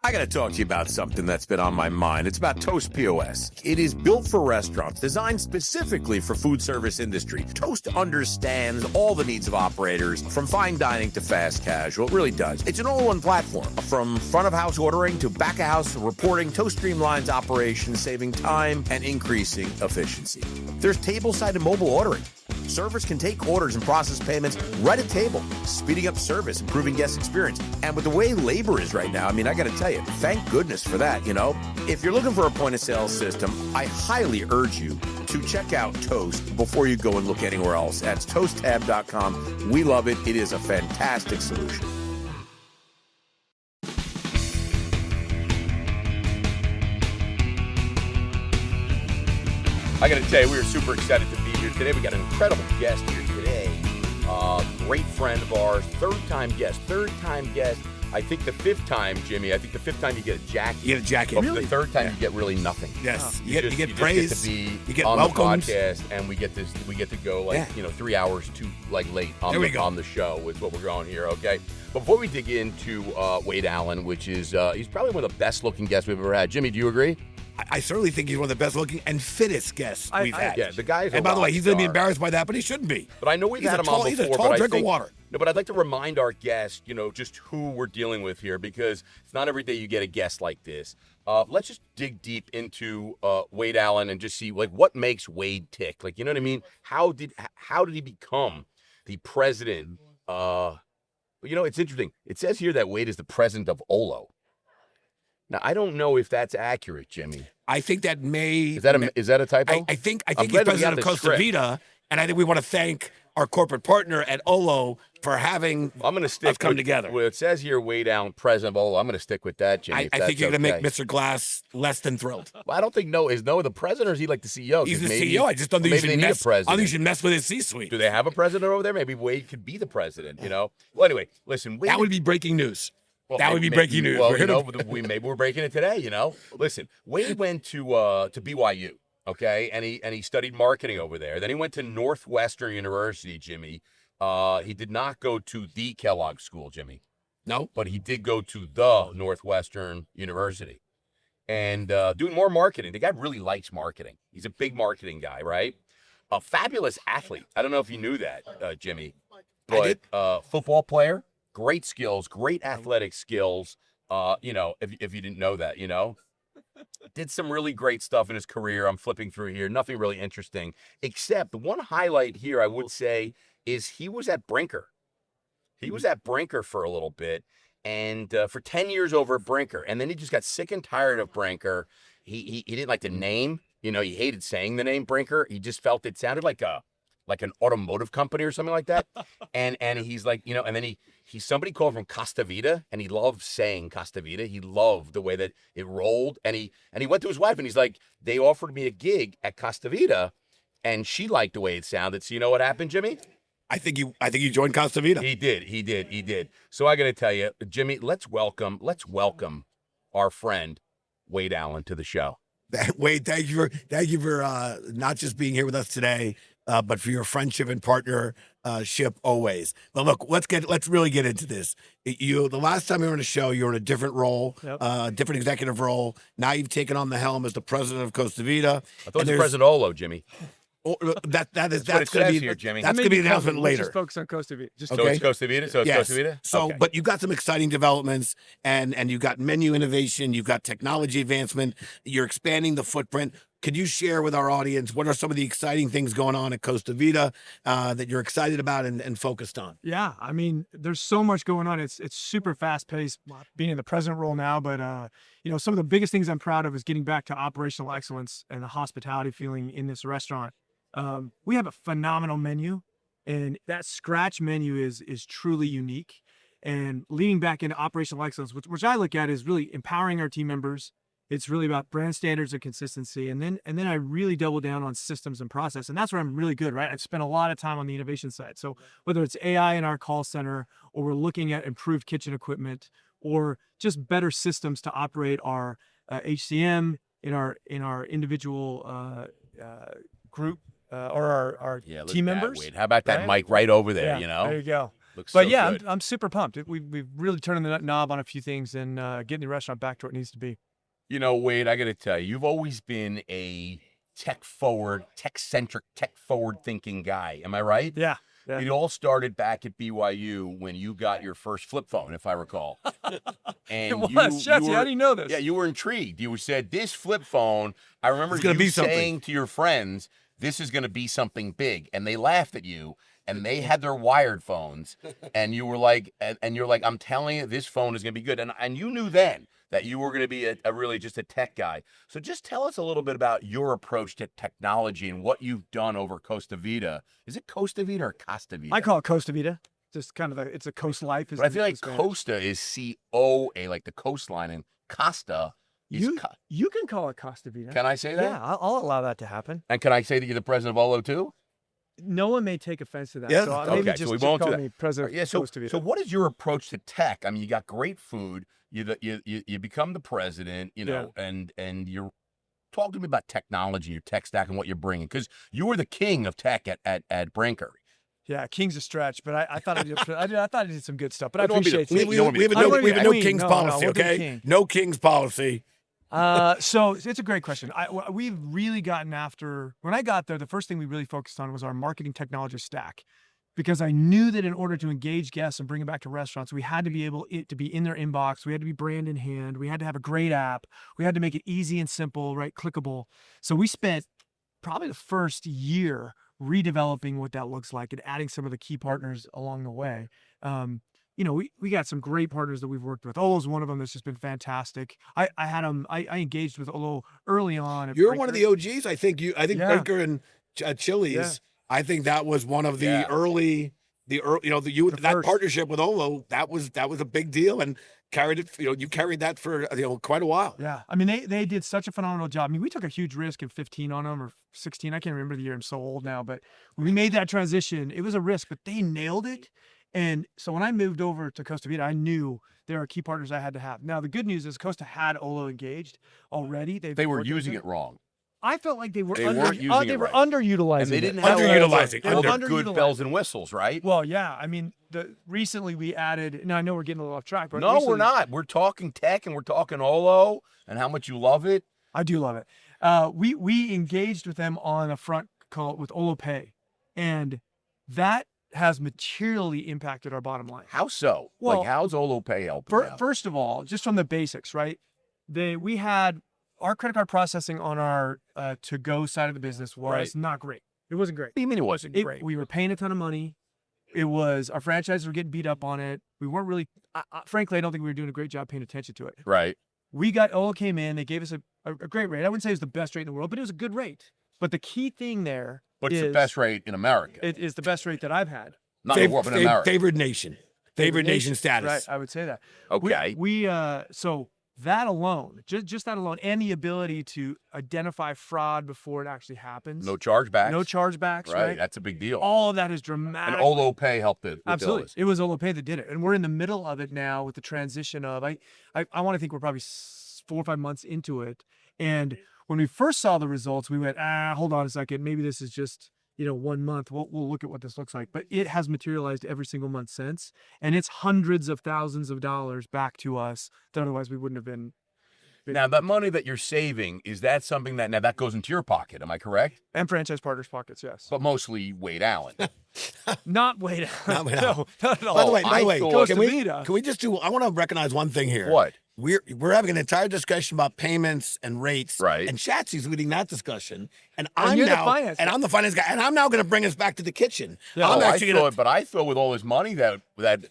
I got to talk to you about something that's been on my mind. It's about Toast POS. It is built for restaurants, designed specifically for food service industry. Toast understands all the needs of operators, from fine dining to fast casual. It really does. It's an all-in platform. From front-of-house ordering to back-of-house reporting, Toast streamlines operations, saving time and increasing efficiency. There's tableside and mobile ordering. Servers can take orders and process payments right at table, speeding up service, improving guest experience. And with the way labor is right now, I mean, I got to tell you, thank goodness for that, you know? If you're looking for a point-of-sale system, I highly urge you to check out Toast before you go and look anywhere else. That's toasttab.com. We love it. It is a fantastic solution. I got to tell you, we are super excited to be here today. We got an incredible guest here today. Great friend of ours, third-time guest. I think the fifth time, Jimmy. I think the fifth time you get a jacket. You get a jacket. But really? The third time you get really nothing. Yes, you get praise. You get on welcomed. The podcast, and we get to go 3 hours too late on the show is what we're going here. Okay. But before we dig into Wade Allen, which is he's probably one of the best looking guests we've ever had. Jimmy, do you agree? I certainly think he's one of the best looking and fittest guests we've had. Yeah, the guy's and by the way, he's going to be embarrassed by that, but he shouldn't be. But I know we've had him on before. He's a tall drink of water. No, but I'd like to remind our guests, just who we're dealing with here, because it's not every day you get a guest like this. Let's just dig deep into Wade Allen and just see what makes Wade tick. You know what I mean? How did he become the president? It's interesting. It says here that Wade is the president of Olo. Now, I don't know if that's accurate, Jimmy. I think that is that a typo? I think he's president of Costa Vida, and I think we want to thank our corporate partner at Olo for having us come together. Well, it says here Wade Allen, president of Olo. I'm going to stick with that, Jimmy. I think you're going to make Mr. Glass less than thrilled. Well, I don't think is Noah the president, or is he like the CEO? He's the CEO. I just don't think you should mess. I think you should mess with his C-suite. Do they have a president over there? Maybe Wade could be the president. Well, anyway, listen. That would be breaking news. Well, that would be breaking news. Well, maybe we're breaking it today. Listen, Wade went to BYU, okay, and he studied marketing over there. Then he went to Northwestern University, Jimmy. He did not go to the Kellogg School, Jimmy. No, but he did go to the Northwestern University, and doing more marketing. The guy really likes marketing. He's a big marketing guy, right? A fabulous athlete. I don't know if you knew that, Jimmy, but football player. Great skills, great athletic skills. If you didn't know that, did some really great stuff in his career. I'm flipping through here. Nothing really interesting, except the one highlight here I would say is he was at Brinker. He was at Brinker for a little bit, and for 10 years over at Brinker. And then he just got sick and tired of Brinker. He didn't like the name. He hated saying the name Brinker. He just felt it sounded like an automotive company or something like that. And he's like, and then somebody called from Costa Vida, and he loved saying Costa Vida. He loved the way that it rolled. And he went to his wife, and he's like, they offered me a gig at Costa Vida, and she liked the way it sounded. So you know what happened, Jimmy? I think you joined Costa Vida. He did. So I got to tell you, Jimmy, let's welcome our friend Wade Allen to the show. Wade, thank you for not just being here with us today, but for your friendship and partnership always. But look, let's really get into this. The last time you were on a show, you were in a different role, different executive role. Now you've taken on the helm as the president of Costa Vida. I thought it was President Olo, Jimmy. That's going to be here, Jimmy. That's going to be the announcement later. Just focus on Costa Vida. So it's Costa Vida. So it's Costa Vida. So, but you've got some exciting developments, and you've got menu innovation, you've got technology advancement, you're expanding the footprint. Could you share with our audience what are some of the exciting things going on at Costa Vida that you're excited about and focused on? Yeah, I mean, there's so much going on. It's super fast paced, being in the president role now. But some of the biggest things I'm proud of is getting back to operational excellence and the hospitality feeling in this restaurant. We have a phenomenal menu, and that scratch menu is truly unique. And leading back into operational excellence, which I look at is really empowering our team members. It's really about brand standards and consistency. And then I really double down on systems and process. And that's where I'm really good, right? I've spent a lot of time on the innovation side. So whether it's AI in our call center, or we're looking at improved kitchen equipment, or just better systems to operate our HCM in our individual group or our team members. Wade, how about that mic right over there, There you go. Looks But so yeah, good. I'm super pumped. We've really turned the knob on a few things and getting the restaurant back to where it needs to be. You know, Wade, I got to tell you, you've always been a tech-forward, tech-centric, tech-forward thinking guy. Am I right? Yeah. Yeah. It all started back at BYU when you got your first flip phone, if I recall. And It was. Jesse, how do you know this? Yeah, you were intrigued. You said, this flip phone, I remember It's gonna you be something. saying to your friends, this is going to be something big. And they laughed at you, and they had their wired phones. And you were like, and you're like, I'm telling you, this phone is going to be good. And you knew then that you were going to be a really just a tech guy. So just tell us a little bit about your approach to technology and what you've done over Costa Vida. Is it Costa Vida or Costa Vida? I call it Costa Vida. Just kind of it's a coast life. But I feel like Costa is C-O-A, like the coastline, and Costa is you can call it Costa Vida. Can I say that? Yeah, I'll allow that to happen. And can I say that you're the president of Olo too? No one may take offense to that. Yeah. So maybe Okay, just, so we just won't call do that. me president Yeah. of So, Costa Vida. so what is your approach to tech? I mean, you got great food. You become the president. You know, and you're talk to me about technology, your tech stack, and what you're bringing, because you were the king of tech at Brinker. Yeah, King's a stretch, but I thought I did some good stuff. But I We don't wanna be the- appreciate we you. don't wanna We have be a the- no, we have a no Queen. king's No, policy, we'll be okay? king. No king's policy. So it's a great question. We've really gotten after, when I got there, the first thing we really focused on was our marketing technology stack, because I knew that in order to engage guests and bring them back to restaurants, we had to be able to be in their inbox. We had to be brand in hand. We had to have a great app. We had to make it easy and simple, right? Clickable. So we spent probably the first year redeveloping what that looks like and adding some of the key partners along the way. We got some great partners that we've worked with. Olo's one of them that's just been fantastic. I engaged with Olo early on. You're one of the OGs. I think Yeah. Brinker and Chili's. Yeah. I think that was one of the Yeah. early, that first. partnership with Olo. That was a big deal, and carried it. You carried that for quite a while. Yeah. I mean, they did such a phenomenal job. I mean, we took a huge risk in 15 on them, or 16. I can't remember the year. I'm so old now. But when we made that transition, it was a risk, but they nailed it. And so when I moved over to Costa Vida, I knew there are key partners I had to have. Now, the good news is Costa had Olo engaged already. They were using it wrong. I felt like they were weren't using it right. underutilizing And they it. didn't have Underutilizing. all their Underutilizing. good bells and whistles, right? Well, yeah. I mean, recently we added. Now I know we're getting a little off track, but No, recently, we're not. We're talking tech and we're talking Olo and how much you love it. I do love it. We engaged with them on a front call with Olo Pay, and that has materially impacted our bottom line. How so? Well, like, how's Olo Pay helping? out? First of all, just from the basics, right? We had our credit card processing on our to-go side of the business was Right. not great. It wasn't great. What do you mean it wasn't great? We were paying a ton of money. It was our franchises were getting beat up on it. We weren't really, frankly, I don't think we were doing a great job paying attention to it. Right. Olo came in, they gave us a great rate. I wouldn't say it was the best rate in the world, but it was a good rate. But the key thing there But it's the best rate in America. It is the best rate that I've had. Not in the world, but in America. Favored nation. Favored nation status. Right, I would say that. Okay. So that alone, just that alone, and the ability to identify fraud before it actually happens. No chargebacks. No chargebacks, Right. right? That's a big deal. All of that is And dramatic. Olo Pay helped it. Absolutely. It was Olo Pay that did it. And we're in the middle of it now with the transition of, I want to think we're probably 4 or 5 months into it. And when we first saw the results, we went, hold on a second. Maybe this is just, 1 month. We'll look at what this looks like. But it has materialized every single month since. And it's hundreds of thousands of dollars back to us that otherwise we wouldn't have been. Now, that money that you're saving, is that something that, now that goes into your pocket, am I correct? And franchise partners' pockets, yes. But mostly Wade Allen. Not Wade Allen. Not Wade No, Allen. not at all. By the way, I thought- Costa can we Vida. just do? I want to recognize one thing here. What? We're having an entire discussion about payments and rates, Right. And Schatzy's leading that discussion, and you're the finance guy. I'm the finance guy, and I'm now going to bring us back to the kitchen. Yeah. I'm Oh, actually gonna, I thought with all his money that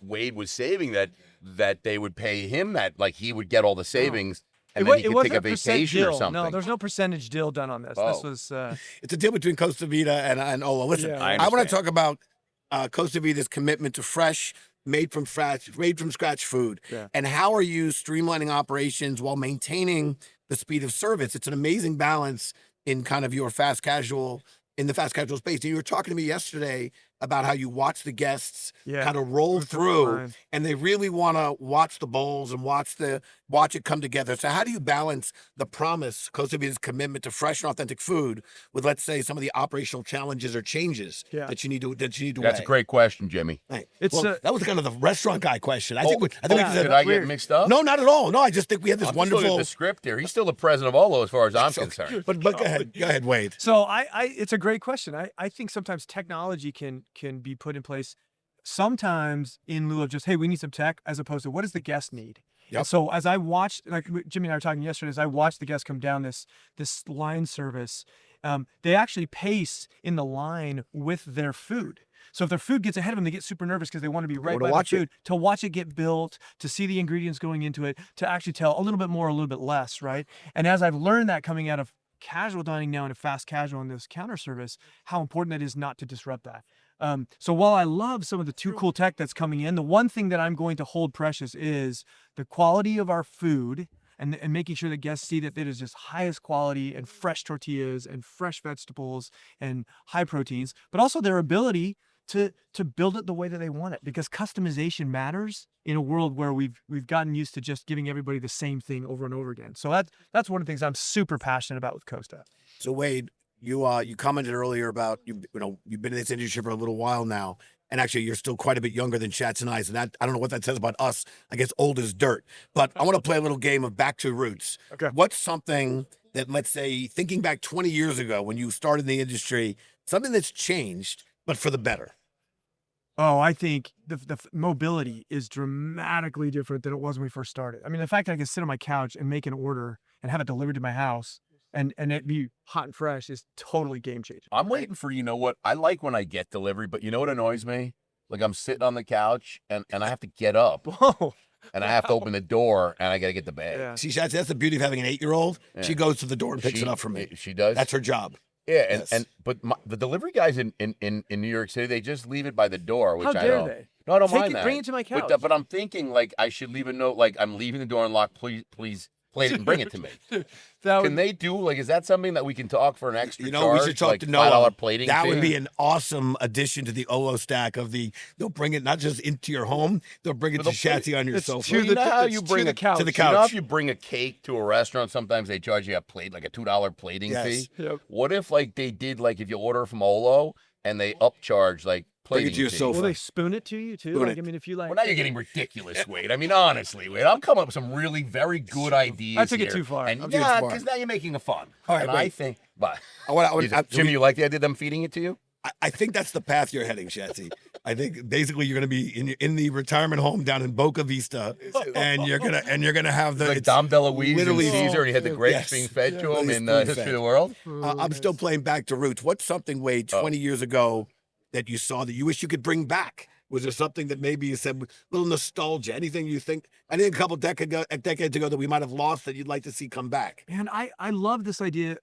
Wade was saving, that they would pay him, that like he would get all the savings and then he could take a vacation or something. No, there's no percentage deal done on this. Oh. This was it's a deal between Costa Vida and Olo. Listen, Yeah. I I want to understand. talk about Costa Vida's commitment to fresh, made from scratch food, Yeah. and how are you streamlining operations while maintaining the speed of service? It's an amazing balance in kind of your in the fast casual space. And you were talking to me yesterday about how you watch the guests Yeah. kind of roll Move through the through, line. and they really want to watch the bowls and watch it come together. So how do you balance the promise, Kosovi's commitment to fresh and authentic food, with, let's say, some of the operational challenges or changes Yeah. that you need to That's a weigh? great question, Jimmy. Right. It's, Well, that was kind of the restaurant guy question. I think we yeah, said Did I weird. get mixed up? no, not at all. No, I just think we had this I'm just looking at wonderful. the script here. He's still the president of Olo as far as I'm concerned. But go ahead, Wade. So it's a great question. I think sometimes technology can be put in place sometimes in lieu of just, hey, we need some tech, as opposed to what does the guest need? Yep. And so as I watched, like Jimmy and I were talking yesterday, as I watched the guests come down this line service, they actually pace in the line with their food. So if their food gets ahead of them, they get super nervous because they want to be right to by the watch it. food, to watch it get built, to see the ingredients going into it, to actually tell a little bit more, a little bit less, right? And as I've learned that coming out of casual dining now into fast casual and this counter service, how important that is not to disrupt that. So while I love some of the too cool tech that's coming in, the one thing that I'm going to hold precious is the quality of our food and making sure that guests see that it is just highest quality and fresh tortillas and fresh vegetables and high proteins, but also their ability to build it the way that they want it, because customization matters in a world where we've gotten used to just giving everybody the same thing over and over again. So that's one of the things I'm super passionate about with Costa. So Wade, you commented earlier about you've been in this industry for a little while now, and actually you're still quite a bit younger than Schatz and I. So that, I don't know what that says about us. I guess old as dirt. But I want to play a little game of back to roots. Okay. What's something that, let's say, thinking back 20 years ago when you started in the industry, something that's changed but for the better? Oh, I think the mobility is dramatically different than it was when we first started. I mean, the fact that I can sit on my couch and make an order and have it delivered to my house and it be hot and fresh is totally game changing. I'm waiting for, you know what? I like when I get delivery, but you know what annoys me? Like I'm sitting on the couch and I have to get up Whoa. and I have to open the door and I got to get the bag. Yeah. See, Schatz, that's the beauty of having an 8-year-old. Yeah. She goes to the door and picks it up from me. She does? That's her job. Yeah, Yes. but the delivery guys in New York City, they just leave it by the door, which How I dare don't. they? No, I don't Take mind it, that. bring it to my couch. But I'm thinking like I should leave a note like I'm leaving the door unlocked. Please plate it and bring it to me. That Can would, they do like? Is that something that we can talk for an extra You know, charge? we should talk like to Noah. $5 plating That fee? would be an awesome addition to the Olo stack of they'll bring it not just into your home, they'll bring it But to they'll put Shatsy on your it's sofa. to you know how it's you to bring the a- couch. to the You know, couch. if you bring a cake to a restaurant, sometimes they charge you a plate, like a $2 plating Yes. fee. Yep. What if like they did like if you order from Olo and they upcharge like Bring it plating to your fee? sofa. Will they spoon it to you too? Spoon Like, it. I mean, if you like. Well, now you're getting ridiculous, Wade. I mean, honestly, Wade, I'm coming up with some really very good ideas. I took it here. too far. And I'm taking it yeah, too far. because now you're making it fun. All right, and wait. I think, but Jimmy, Jimmy, you like the idea of them feeding it to you? I think that's the path you're heading, Shatsy. I think basically you're going to be in the retirement home down in Boca Vista, and you're gonna have the Like it's Dom DeLuise and literally- Caesar, and he had the grapes Yes. being fed to him He's in being History fed. of the World. I'm still playing back to roots. What's something, Wade, 20 years ago that you saw that you wish you could bring back? Was there something that maybe you said, a little nostalgia? Anything you think? I think a couple decades ago that we might have lost that you'd like to see come back? Man, I love this idea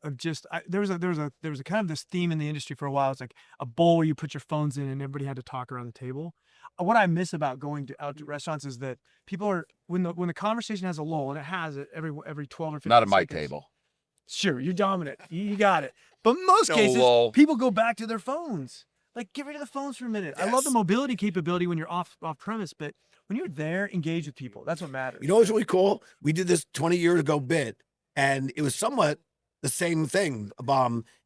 of just there was a kind of this theme in the industry for a while. It's like a bowl where you put your phones in and everybody had to talk around the table. What I miss about going out to restaurants is that people are when the conversation has a lull, and it has it every 12 or 15 Not at my seconds. table. Sure, you're dominant. You got it. But in most No cases, lull. people go back to their phones. Like, get rid of the phones for a minute. I love the Yes. mobility capability when you're off premise, but when you're there, engage with people. That's what matters. You know what's really cool? We did this 20 years ago bit, and it was somewhat the same thing.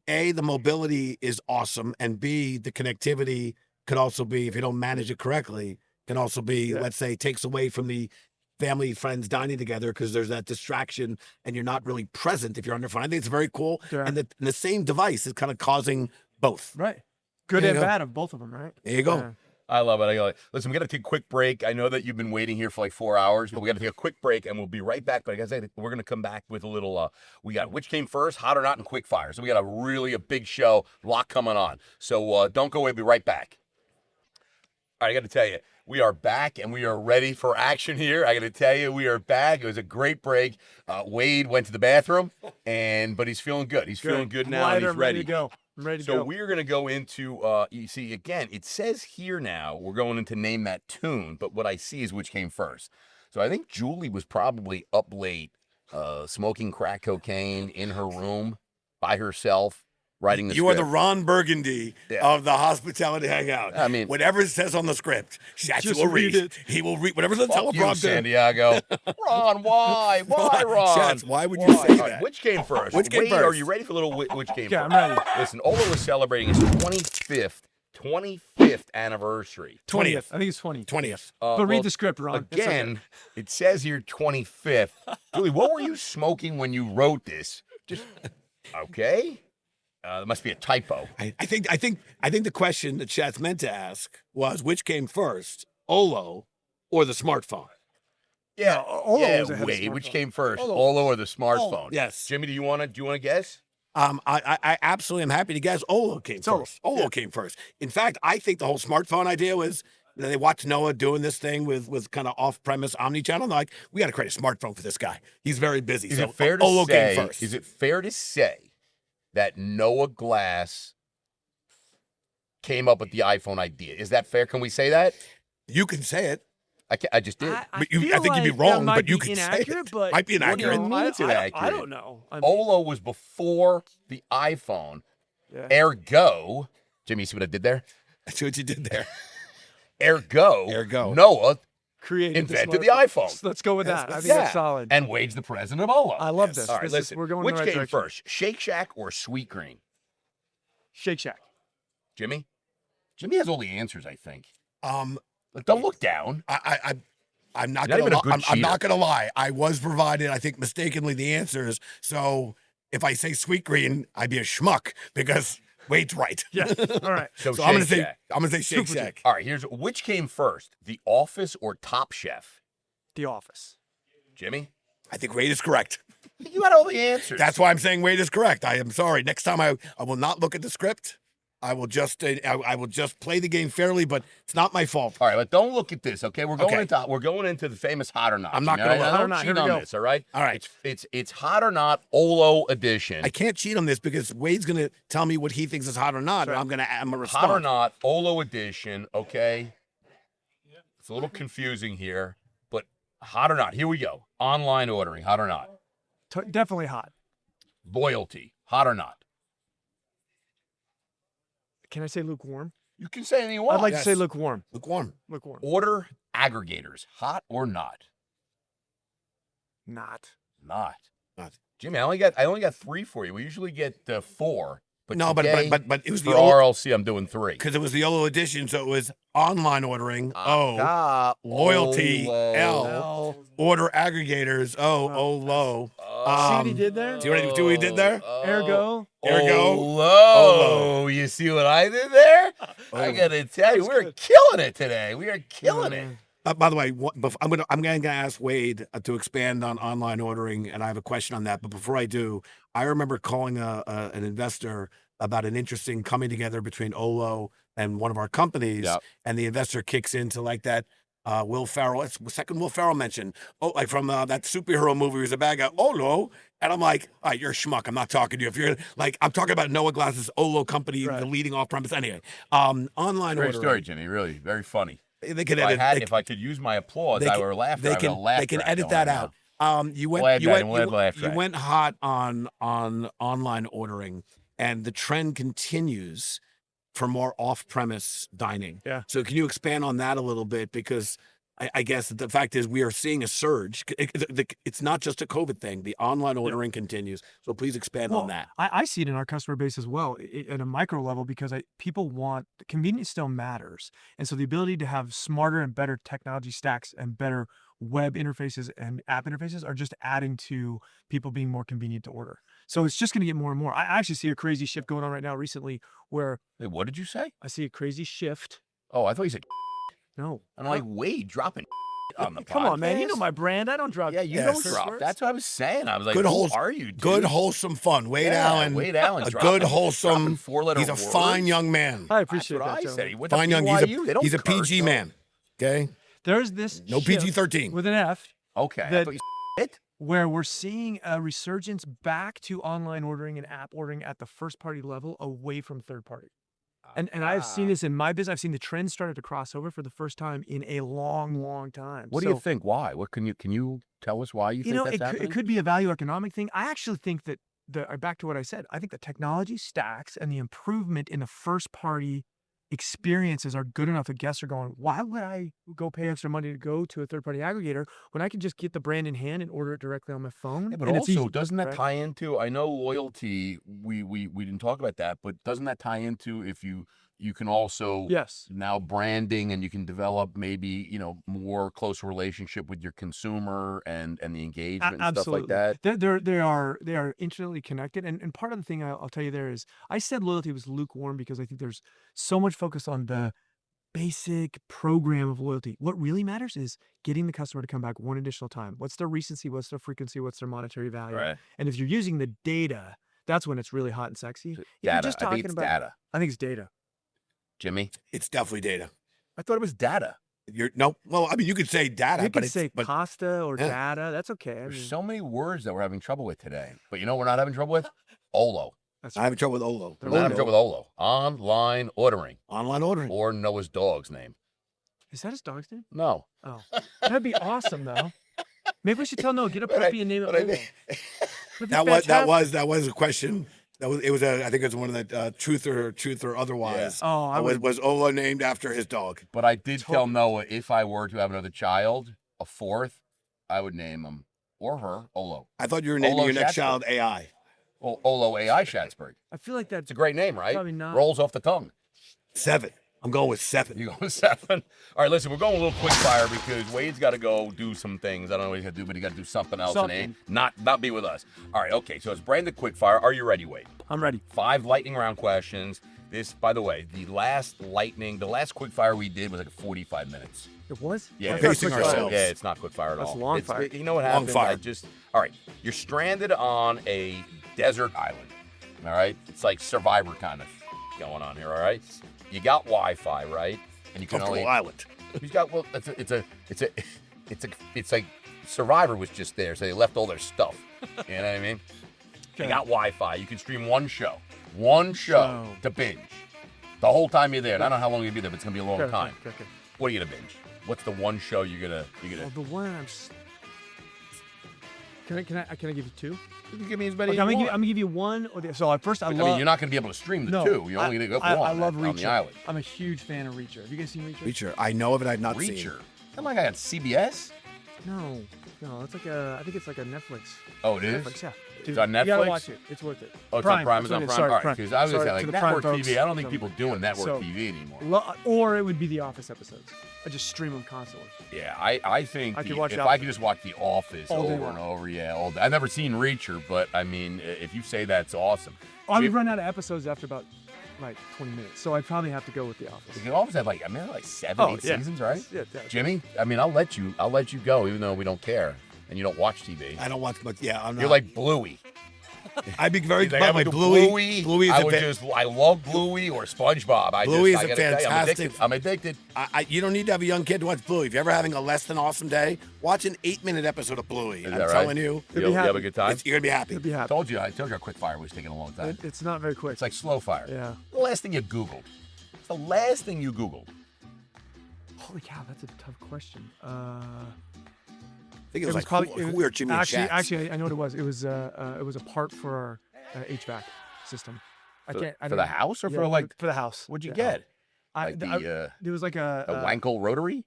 A, the mobility is awesome, and B, the connectivity could also be, if you don't manage it correctly, can also be, Yeah. let's say, takes away from the family, friends dining together because there's that distraction and you're not really present if you're on your phone. I think it's very cool. Sure. And the same device is kind of causing both. Right. Good There and you go. bad of both of them, right? There you go. Yeah. I love it. Listen, we got to take a quick break. I know that you've been waiting here for like 4 hours, but we got to take a quick break and we'll be right back. But like I said, we're going to come back with a little, we got which came first, hot or not, and quick fire. So we got a big show, lot coming on. So don't go away. We'll be right back. All right, I got to tell you, we are back and we are ready for action here. I got to tell you, we are back. It was a great break. Wade went to the bathroom, but he's feeling good. He's feeling good now, and Lighter, he's ready. to go. I'm ready to So go. we're going to go into, you see, again, it says here now, we're going into name that tune, but what I see is which came first. So I think Julie was probably up late, smoking crack cocaine in her room by herself, writing the You script. are the Ron Burgundy Yeah. of the Hospitality Hangout. I mean- whatever it says on the script, Schatz Just will read read. it. He will read whatever's on the Fuck you, teleprompter. San Diego. Ron, why? Why, Ron? Schatz, why would you Why? say All right, that? which came first? Which came Wade, Are first? you ready for a little which came Yeah, first? I'm ready. Listen, Olo is celebrating his 25th anniversary. 20th. I think it's 20. 20th. But read the script, Ron. It's okay. Again, it says here 25th. Julie, what were you smoking when you wrote this? Just okay. There must be a typo. I think the question that Schatz meant to ask was which came first, Olo or the smartphone? Yeah, Olo yeah. was ahead of Wait, which smartphone. came first, Olo. Olo or the smartphone? Yes. Jimmy, do you want to guess? I absolutely am happy to guess Olo came Olo. first. Olo came first. In fact, I think the whole smartphone idea was they watched Noah doing this thing with kind of off-premise omni-channel. And they're like, we got to create a smartphone for this guy. He's very busy. Is so it fair to Olo say? came first. Is it fair to say that Noah Glass came up with the iPhone idea? Is that fair? Can we say that? You can say it. I just did. But I feel think you'd be like that wrong, might but you be can say it. inaccurate, but Might be What do you inaccurate. mean it's I inaccurate? don't know. Olo was before the iPhone. Yeah. Ergo, Jimmy, you see what I did there? I see what you did there. Ergo, Noah Created invented the smartphone. iPhone. Let's go with that. I think Yeah. that's solid. And Wade's the president of Olo. I love Yes. this. All right, This is- listen. we're going Which in the right came direction. first, Shake Shack or Sweet Green? Shake Shack. Jimmy? Jimmy has all the answers, I think. Um, But don't look down. I'm not You're not gonna even a lie. good I'm not cheater. gonna lie. I was provided, I think, mistakenly the answers. So if I say Sweet Green, I'd be a schmuck because Wade's right. Yeah. All right. So, So I'm Shake Shack. gonna say Shake Super Shack. All right, here's which came first, The Office or Top Chef? The Office. Jimmy? I think Wade is correct. You had all the answers. That's why I'm saying Wade is correct. I am sorry. Next time I will not look at the script. I will just play the game fairly, but it's not my fault. All right, but don't look at this, okay? We're going Okay. into the famous Hot or Not. I'm not Jimmy. gonna look. I Hot or don't Not, cheat here we on go. this, all right? All right. It's Hot or Not Olo edition. I can't cheat on this because Wade's gonna tell me what he thinks is hot or not, and I'm gonna respond. Hot or Not Olo edition, okay? It's a little confusing here, but Hot or Not. Here we go. Online ordering, Hot or Not. Definitely hot. Loyalty, Hot or Not. Can I say lukewarm? You can say anything you want. I'd like Yes. to say lukewarm. Lukewarm. Lukewarm. Order aggregators, Hot or Not. Not. Not. Not. Jimmy, I only got 3 for you. We usually get 4. But No, today, but it was the for old RLC, I'm doing 3. because it was the Olo edition, so it was online ordering. Loyalty. Olo. L. Order aggregators. Low. See what he did there? See what he did there? Ergo. Ergo. Olo. You see what I did there? I gotta tell you, we're killing it today. We are killing it. By the way, I'm gonna ask Wade to expand on online ordering, and I have a question on that. But before I do, I remember calling an investor about an interesting coming together between Olo and one of our companies, Yep. and the investor kicks into like that. Will Ferrell, it's the second Will Ferrell mention. Oh, like from that superhero movie, who's a bad guy. Olo, and I'm like, all right, you're a schmuck. I'm not talking to you. If you're like, I'm talking about Noah Glass's Olo company, Right. the leading off-premise. Anyway, online Great ordering. story, Jimmy. Really, very funny. They could If edit. I could use my applause, they I can- would laugh. They can edit that out. You We'll add that and we'll add laugh you track. went hot on online ordering, and the trend continues for more off-premise dining. Yeah. So can you expand on that a little bit? Because I guess the fact is we are seeing a surge. It's not just a COVID thing. The online ordering continues. So please expand on that. I see it in our customer base as well at a micro level because people want convenience still matters. And so the ability to have smarter and better technology stacks and better web interfaces and app interfaces are just adding to people being more convenient to order. So it's just going to get more and more. I actually see a crazy shift going on right now recently where Wait, what did you say? I see a crazy shift. Oh, I thought you said. No. I'm like, Wade dropping on the podcast. Come on, man. You know my brand. I don't drop. Yeah, you Yes. don't drop. That's what I was saying. I was like, Good who wholesome- are you, dude? Good wholesome fun. Wade Yeah, Allen. Wade Allen. A dropping- good wholesome. dropping 4-letter He's a words. fine young man. I That's appreciate what that. I gentlemen. said. He went to Fine young. BYU. They don't He's a curse, PG though. man. Okay. There's this No shift PG-13. with an F Okay. I That- thought you said it. where we're seeing a resurgence back to online ordering and app ordering at the first party level away from third party. And I've seen this in my business. I've seen the trend started to cross over for the first time in a long, long time. What do you So, think? Why? What can you tell us why you think You know, that's it happening? could be a value economic thing. I actually think that back to what I said. I think the technology stacks and the improvement in the first party experiences are good enough that guests are going, why would I go pay extra money to go to a third party aggregator when I can just get the brand in hand and order it directly on my phone? Yeah, but and it's also, easy, doesn't that right? tie into? I know loyalty. We didn't talk about that, but doesn't that tie into if you can also Yes. now branding and you can develop maybe more close relationship with your consumer and the engagement and stuff like that. They are intimately connected. And part of the thing I'll tell you there is I said loyalty was lukewarm because I think there's so much focus on the basic program of loyalty. What really matters is getting the customer to come back one additional time. What's their recency? What's their frequency? What's their monetary value? Right. And if you're using the data, that's when it's really hot and sexy. If you're Data. just I think talking it's about data. I think it's data. Jimmy, It's definitely data. I thought it was data. Well, I mean, you could say data, You but could say but Costa or yeah. data. That's okay. I There's mean, so many words that we're having trouble with today. But you know what we're not having trouble with? Olo. that's I'm having trouble with Olo. We're not having trouble with Olo. Online ordering. Online ordering. Or Noah's dog's name. Is that his dog's name? No. Oh, that'd be awesome though. Maybe we should tell Noah, get a But I- puppy and name it but I Olo. think- That'd be That was fantastic. a question. It was I think it was one of the truth or otherwise. Oh, I would. Was Olo named after his dog? But I did tell Totally. Noah if I were to have another child, a fourth, I would name him or her Olo. I thought you were naming Olo your next Schatzberg. child AI. Well, Olo AI Schatzberg. I feel like It's that's a great name, right? Probably not. Rolls off the tongue. 7. I'm going with 7. You go with 7. All right, listen, we're going a little quick fire because Wade's got to go do some things. I don't know what he's got to do, but he got to do something else and not be with us. All right, okay, so it's branded quick fire. Are you ready, Wade? I'm ready. 5 lightning round questions. This, by the way, the last quick fire we did was like 45 minutes. It was? Yeah, We're pacing quick fire. ourselves. Yeah, it's not quick fire at That's all. long It's- fire. You know what Long happened? fire. All right, you're stranded on a desert island. All right, it's like Survivor kind of going on here. All right, you got Wi-Fi, right? And you can Comfortable only. island. He's got it's like Survivor was just there, so they left all their stuff. You know what I mean? You Okay. got Wi-Fi. You can stream one show to binge. The whole time you're there. And I don't know how long you'll be there, but it's gonna be a long time. Okay. What are you gonna binge? What's the one show you're gonna? Well, the one Can I give you 2? You can give me as many. Okay, as I'm you gonna want. give you 1 or the. So at first I I love. mean, you're not gonna be able to stream the No, 2. You're only gonna go I one love on Reacher. the island. I'm a huge fan of Reacher. Have you guys seen Reacher? Reacher. I know of it. I've not seen. Reacher. That like I got CBS. No. It's like I think it's like a Netflix. Oh, it is. Netflix, yeah. It's on You gotta Netflix? watch it. It's worth it. Oh, it's on Prime. It's that's on what it is. Prime. Sorry, All right, Prime. because I was gonna Sorry say to like the Prime network folks. TV. I don't think So- people doing network so- TV anymore. Or it would be The Office episodes. I just stream them constantly. Yeah, I think I could the- watch if The I could just watch The Office All day over long. and over, all day. I've never seen Reacher, but I mean, if you say that's awesome. I would Jim- run out of episodes after about like 20 minutes, so I'd probably have to go with The Office. The Office had like 7, 8 seasons, right? Yeah. Jimmy, I mean, I'll let you go, even though we don't care and you don't watch TV. I don't watch much. Yeah, I'm not. You're like Bluey. I'd be very. He's like, By I the way, would do Bluey. Bluey is I a would bit. I love Bluey or SpongeBob. Bluey is I a gotta tell you, fantastic- I'm addicted. You don't need to have a young kid to watch Bluey. If you're ever having a less than awesome day, watch an 8-minute episode of Bluey. Is I'm that right? telling you, You have a good time. you're gonna be happy. It'd be happy. I told you our quick fire was taking a long time. It's not very quick. It's like slow fire. Yeah. The last thing you Googled. It's the last thing you Googled. Holy cow, that's a tough question. I think it was like probably who are Jimmy and Shaq? Actually, I know what it was. It was a part for our HVAC system. I For- can't. I for don't the know. house or Yeah, for like for the house? what'd you Yeah. get? I, Like I- the there was like a Wankel rotary?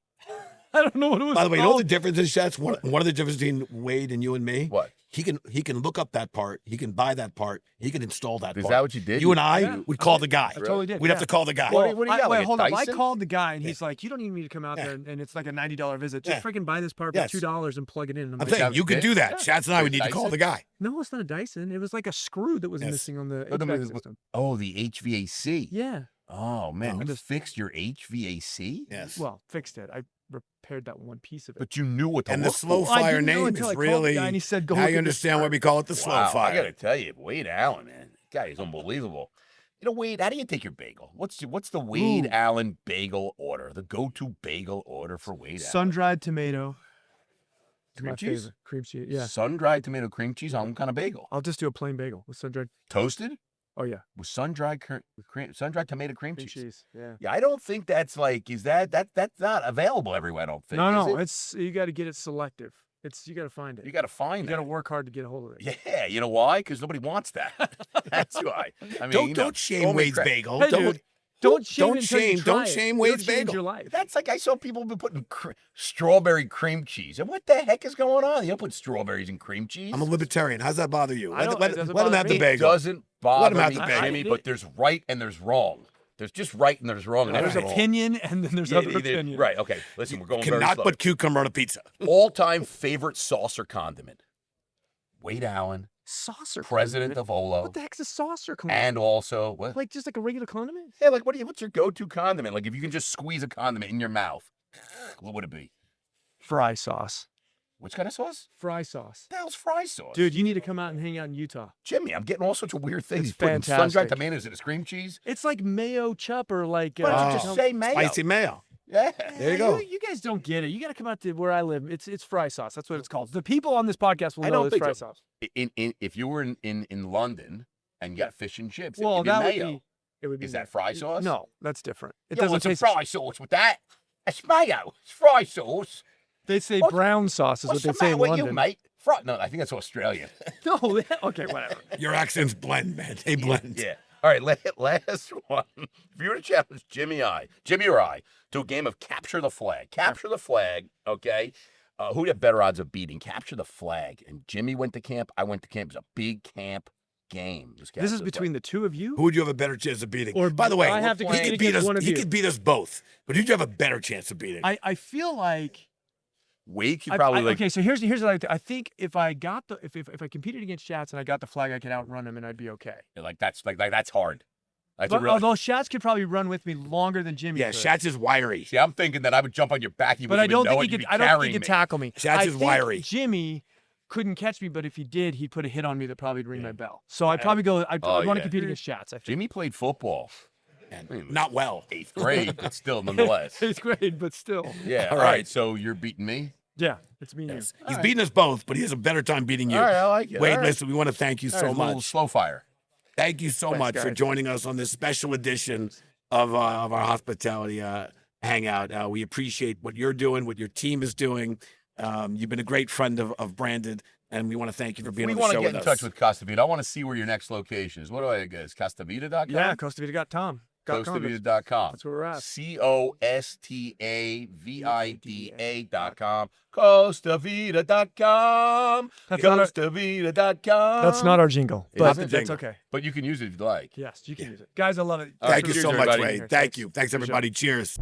I don't know what it was. By the way, you know called. what the difference is, Shats? One of the differences between Wade and you and me. What? He can look up that part. He can buy that part. He can install that Is part. that what you did? You and I Yeah. would call the guy. I totally did. We'd yeah. have to call the guy. What do you got, like a hold up. I Dyson? called the guy and he's like, "You don't need me to come out Yeah. there, and it's like a $90 visit. Just Yeah. freaking buy this part Yes. for $2 and plug it in." And I'm I'm like, saying you could do that. Yeah. Shats and I would need to call Dyson? the guy. "No, it's not a Dyson. It was like a screw that was Yes. missing on the Oh, the- HVAC system." Oh, the HVAC. Yeah. Oh man, Oh. you just fixed your HVAC? Yes. Well, fixed it. I repaired that one piece of it. But you knew what to And the look slow for. I fire didn't know name until is I called the really guy and he said, "Go now look you at this understand why part." we call it the slow Wow, fire. I gotta tell you, Wade Allen, man, that guy is unbelievable. You know, Wade, how do you take your bagel? What's the Wade Ooh. Allen bagel order? The go-to bagel order for Wade Allen? Sun-dried tomato. It's Cream my cheese? favorite. Cream cheese. Yeah. Sun-dried tomato cream cheese on what kind of bagel? I'll just do a plain bagel with sun-dried. Toasted Oh yeah. with sun-dried sun-dried tomato cream Cream cheese. cheese. Yeah. Yeah, I don't think that's like that's not available everywhere. I don't think. No, is no. it? It's you got to get it selective. You got to find it. You got to find You that. got to work hard to get a hold of it. Yeah, you know why? Because nobody wants that. That's why. I mean, Don't shame call me Wade's crazy. bagel. Hey, don't dude, don't shame don't it until you shame- try don't it. shame It'll Wade's change bagel. your life. That's like I saw people been putting strawberry cream cheese. And what the heck is going on? You don't put strawberries in cream cheese. I'm a libertarian. How's that bother you? I don't- Let it doesn't him bother have me. the It bagel. doesn't bother have me, the bagel. Jimmy, but there's right and there's wrong. There's just right and there's wrong. And There's that's all. opinion, and then there's other opinion. Right, okay. Listen, we're going very Cannot slow. put cucumber on a pizza. All-time favorite sauce or condiment. Wade Allen, Saucer. president condiment? of Olo, What the heck's a saucer condiment? and also what? Like just like a regular condiment? Yeah, like what's your go-to condiment? Like if you can just squeeze a condiment in your mouth, what would it be? Fry sauce. Which kind of sauce? Fry sauce. The hell's fry sauce? Dude, you need to come out and hang out in Utah. Jimmy, I'm getting all sorts of weird things. It's Putting sun-dried fantastic. tomatoes in his cream cheese. It's like mayo chup or like. Why don't you Oh. just say mayo? Spicy mayo. Yeah. There you go. You guys don't get it. You got to come out to where I live. It's fry sauce. That's what it's called. The people on this podcast will I know don't it's think fry so. sauce. If you were in London and you got fish and chips, Well, it'd be that would mayo. be. It would be. Is that fry sauce? No, that's different. It Yeah, doesn't what's a taste. fry sauce with that? It's mayo. It's fry sauce. They say What- brown sauce is What's what the they say matter in with London. you, mate? Fry? No, I think that's Australian. No, okay, whatever. Your accents blend, man. They blend. Yeah. All right, last one. If you were to challenge Jimmy or I, to a game of capture the flag. Capture the flag, okay? Who'd have better odds of beating? Capture the flag. And Jimmy went to camp. I went to camp. It was a big camp game. This is between the two of you. Who would you have a better chance of beating? Or by the way, I have to he compete could beat against us. one of He you. could beat us both. But who'd you have a better chance of beating? I feel like. Wade could probably like. Okay, so here's what I think. If I got the if I competed against Schatz and I got the flag, I could outrun him and I'd be okay. That's hard. That's a But really. although Schatz could probably run with me longer than Jimmy. Yeah, could. Schatz is wiry. See, I'm thinking that I would jump on your back. You But I wouldn't don't even know think it. he You'd could. be I don't think he carrying could me. tackle me. Schatz I is think wiry. Jimmy couldn't catch me, but if he did, he'd put a hit on me that probably would ring my bell. So I'd probably go. I'd Oh, want to yeah. compete against Schatz. I think. Jimmy played football. And not well. 8th grade, but still, nonetheless. It's great, but still. Yeah. All All right. right. So you're beating me. Yeah, it's me and Yes. you. He's beaten us both, but he has a better time beating you. All right, I like it. Wade, All right. listen, we want to thank you All so right, a little much. slow fire. Thank you so much for guys. joining us on this special edition of our hospitality hangout. We appreciate what you're doing, what your team is doing. You've been a great friend of Brandon, and we want to thank you for being We on the want show to get with in us. touch with Costa Vida. I want to see where your next location is. What do I guess? CostaVita.com? Yeah, Costa Vida got Tom. Got condoms. CostaVida.com. That's where we're at. CostaVida.com. CostaVida.com. That's not our- CostaVida.com. That's not our jingle, It but isn't that's jingle. okay. But you can use it if you like. Yes, you can use it. Guys, I love it. All right, Thank you cheers, so much, everybody. Wade. Thank you. Thanks, For sure. everybody. Cheers.